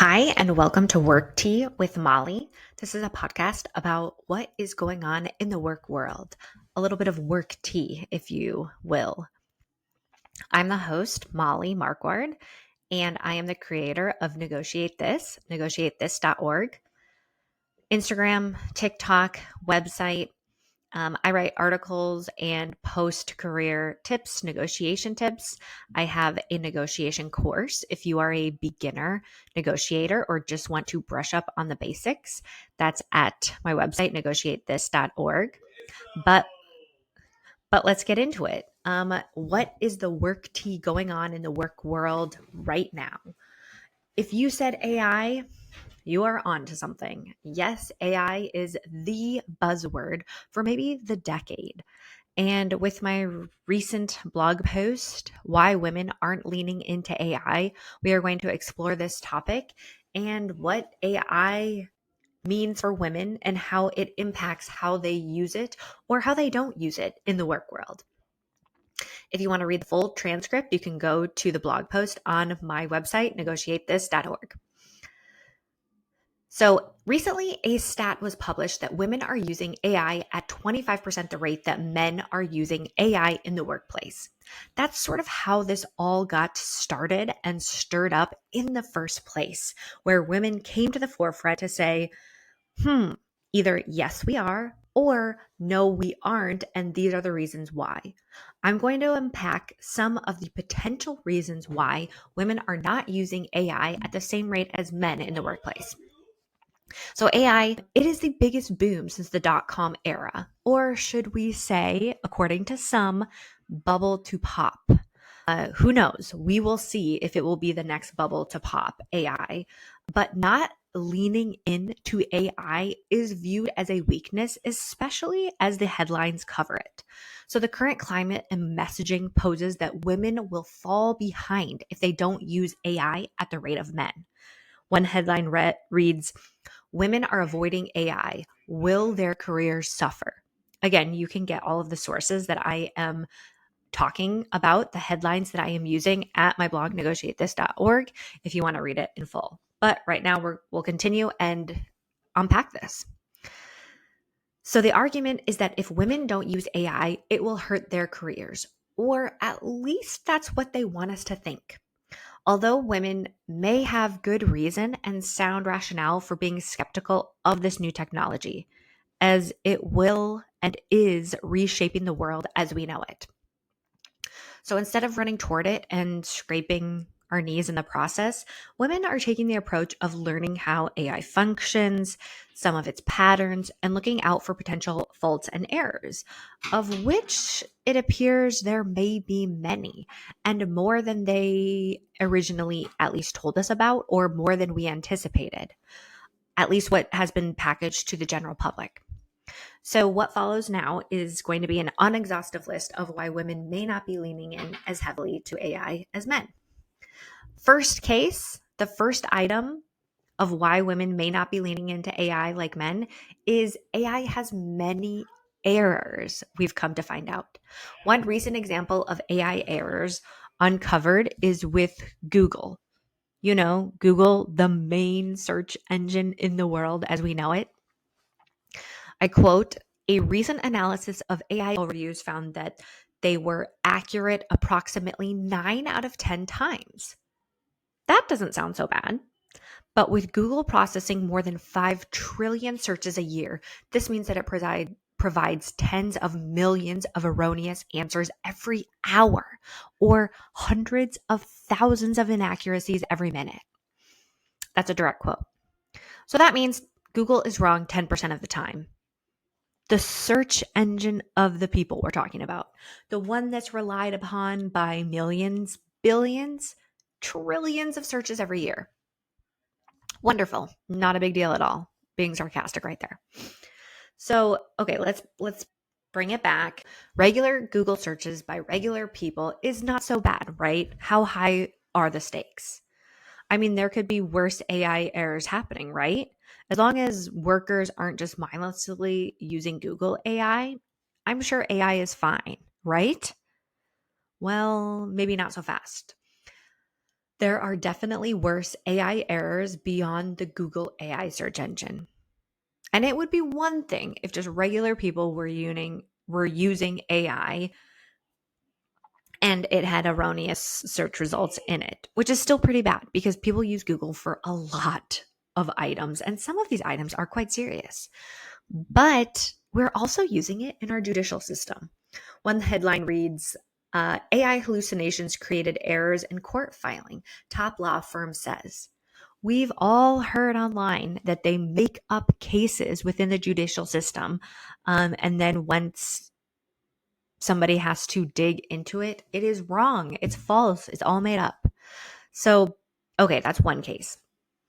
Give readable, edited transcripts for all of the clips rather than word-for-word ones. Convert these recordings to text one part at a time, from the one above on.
Hi, and welcome to Work Tea with Molly. This is a podcast about what is going on in the work world, a little bit of work tea, if you will. I'm the host, Molly Marquard, and I am the creator of negotiatethis.org, Instagram, TikTok, website. I write articles and post career tips, negotiation tips. I have a negotiation course if you are a beginner negotiator or just want to brush up on the basics. That's at my website, negotiatethis.org. But but let's get into it. What is the work tea going on in the work world right now? If you said AI, you are on to something. Yes, AI is the buzzword for maybe the decade. And with my recent blog post, Why Women Aren't Leaning into AI, we are going to explore this topic and what AI means for women and how it impacts how they use it or how they don't use it in the work world. If you want to read the full transcript, you can go to the blog post on my website, negotiatethis.org. So recently, a stat was published that women are using AI at 25% the rate that men are using AI in the workplace. That's sort of how this all got started and stirred up in the first place, where women came to the forefront to say, either yes, we are, or no, we aren't, and these are the reasons why. I'm going to unpack some of the potential reasons why women are not using AI at the same rate as men in the workplace. So AI, it is the biggest boom since the dot-com era, or should we say, according to some, bubble to pop. Who knows? We will see if it will be the next bubble to pop, AI. But not leaning into AI is viewed as a weakness, especially as the headlines cover it. So the current climate and messaging poses that women will fall behind if they don't use AI at the rate of men. One headline reads, Women are avoiding AI. Will their careers suffer? Again, you can get all of the sources that I am talking about, the headlines that I am using at my blog, negotiatethis.org, if you want to read it in full. But right now, we'll continue and unpack this. So the argument is that if women don't use AI, it will hurt their careers, or at least that's what they want us to think. Although women may have good reason and sound rationale for being skeptical of this new technology, as it will and is reshaping the world as we know it. So instead of running toward it and scraping our knees in the process, women are taking the approach of learning how AI functions, some of its patterns, and looking out for potential faults and errors, of which it appears there may be many, and more than they originally at least told us about, or more than we anticipated, at least what has been packaged to the general public. So, what follows now is going to be an unexhaustive list of why women may not be leaning in as heavily to AI as men. First case, the first item of why women may not be leaning into AI like men is AI has many errors, we've come to find out. One recent example of AI errors uncovered is with Google. You know, Google, the main search engine in the world as we know it. I quote, a recent analysis of AI reviews found that they were accurate approximately 9 out of 10 times. That doesn't sound so bad. But with Google processing more than 5 trillion searches a year, this means that it provides tens of millions of erroneous answers every hour, or hundreds of thousands of inaccuracies every minute. That's a direct quote. So that means Google is wrong 10% of the time. The search engine of the people we're talking about, the one that's relied upon by millions, billions, trillions of searches every year. Wonderful. Not a big deal at all. Being sarcastic right there. So, okay, let's bring it back. Regular Google searches by regular people is not so bad, right? How high are the stakes? I mean, there could be worse AI errors happening, right? As long as workers aren't just mindlessly using Google AI, I'm sure AI is fine, right? Well, maybe not so fast. There are definitely worse AI errors beyond the Google AI search engine. And it would be one thing if just regular people were using AI and it had erroneous search results in it, which is still pretty bad because people use Google for a lot of items, and some of these items are quite serious. But we're also using it in our judicial system. One headline reads, AI hallucinations created errors in court filing, top law firm says. We've all heard online that they make up cases within the judicial system. And then once somebody has to dig into it, it is wrong. It's false. It's all made up. So, okay, that's one case.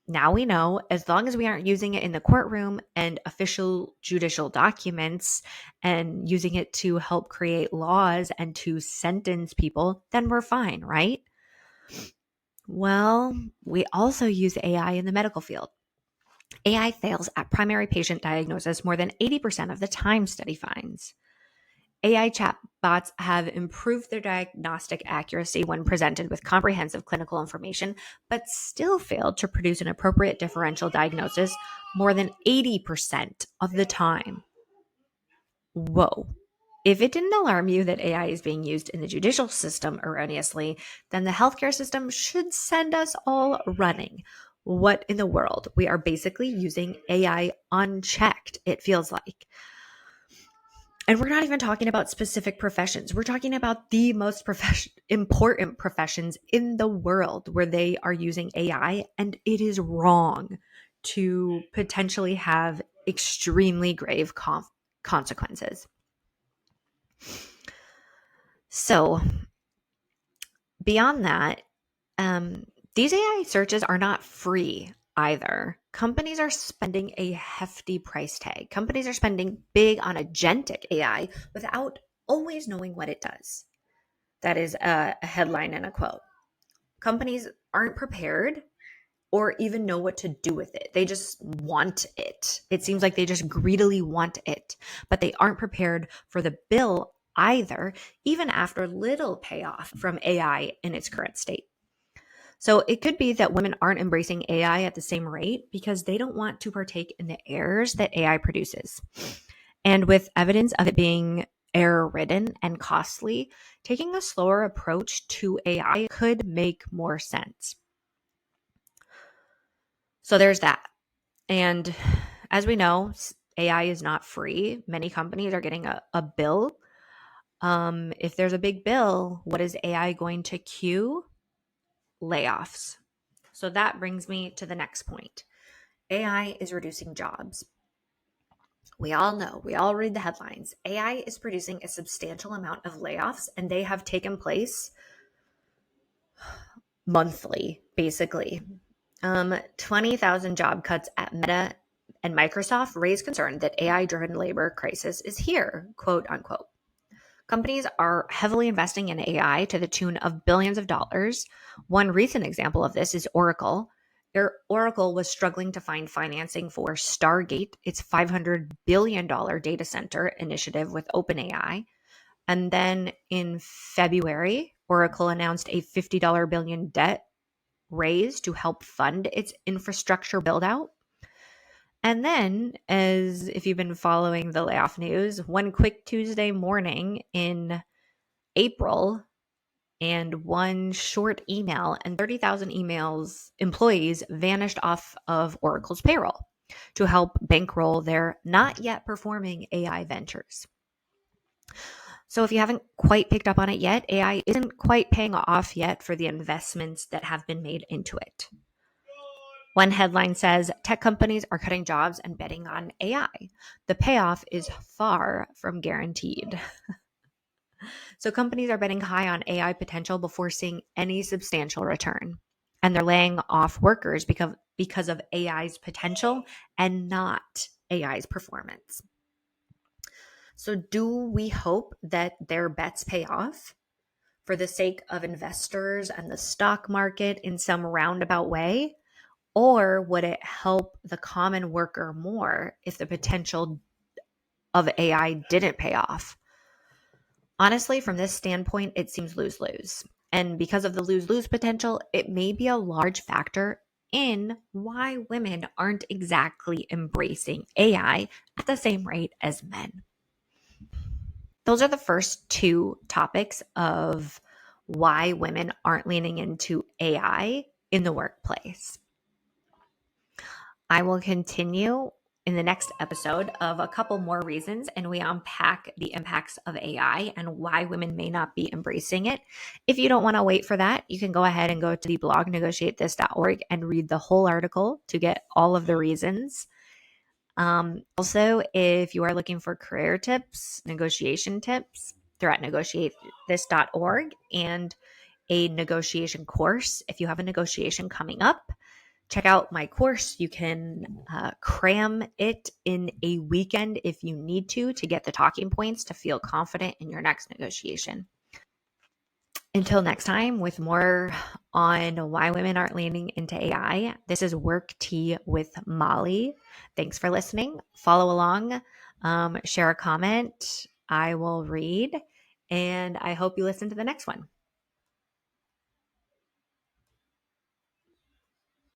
Now we know as long as we aren't using it in the courtroom and official judicial documents and using it to help create laws and to sentence people, then we're fine, right? Well, we also use AI in the medical field. AI fails at primary patient diagnosis more than 80% of the time, study finds. AI chatbots have improved their diagnostic accuracy when presented with comprehensive clinical information, but still failed to produce an appropriate differential diagnosis more than 80% of the time. Whoa. If it didn't alarm you that AI is being used in the judicial system erroneously, then the healthcare system should send us all running. What in the world? We are basically using AI unchecked, it feels like. And we're not even talking about specific professions. We're talking about the most important professions in the world where they are using AI, and it is wrong to potentially have extremely grave consequences. So, beyond that, these AI searches are not free either. Companies are spending a hefty price tag. Companies are spending big on agentic AI without always knowing what it does. That is a headline and a quote. Companies aren't prepared or even know what to do with it. They just want it. It seems like they just greedily want it, but they aren't prepared for the bill either, even after little payoff from AI in its current state. So it could be that women aren't embracing AI at the same rate because they don't want to partake in the errors that AI produces. And with evidence of it being error-ridden and costly, taking a slower approach to AI could make more sense. So there's that. And as we know, AI is not free. Many companies are getting a bill. If there's a big bill, what is AI going to cue? Layoffs. So that brings me to the next point. AI is reducing jobs. We all know, we all read the headlines. AI is producing a substantial amount of layoffs, and they have taken place monthly, basically. 20,000 job cuts at Meta and Microsoft raise concern that AI-driven labor crisis is here, quote unquote. Companies are heavily investing in AI to the tune of billions of dollars. One recent example of this is Oracle. Oracle was struggling to find financing for Stargate, its $500 billion data center initiative with OpenAI. And then in February, Oracle announced a $50 billion debt raise to help fund its infrastructure build out. And then, as if you've been following the layoff news, one quick Tuesday morning in April, and one short email and 30,000 employees vanished off of Oracle's payroll to help bankroll their not yet performing AI ventures. So if you haven't quite picked up on it yet, AI isn't quite paying off yet for the investments that have been made into it. One headline says, tech companies are cutting jobs and betting on AI. The payoff is far from guaranteed. So companies are betting high on AI potential before seeing any substantial return. And they're laying off workers because of AI's potential and not AI's performance. So do we hope that their bets pay off for the sake of investors and the stock market in some roundabout way? Or would it help the common worker more if the potential of AI didn't pay off? Honestly, from this standpoint, it seems lose-lose. And because of the lose-lose potential, it may be a large factor in why women aren't exactly embracing AI at the same rate as men. Those are the first two topics of why women aren't leaning into AI in the workplace. I will continue in the next episode of a couple more reasons, and we unpack the impacts of AI and why women may not be embracing it. If you don't want to wait for that, you can go ahead and go to the blog negotiatethis.org and read the whole article to get all of the reasons. Also, if you are looking for career tips, negotiation tips, they're at negotiatethis.org, and a negotiation course. If you have a negotiation coming up, check out my course. You can cram it in a weekend if you need to get the talking points to feel confident in your next negotiation. Until next time, with more on why women aren't leaning into AI, this is Work Tea with Molly. Thanks for listening. Follow along, share a comment. I will read, and I hope you listen to the next one.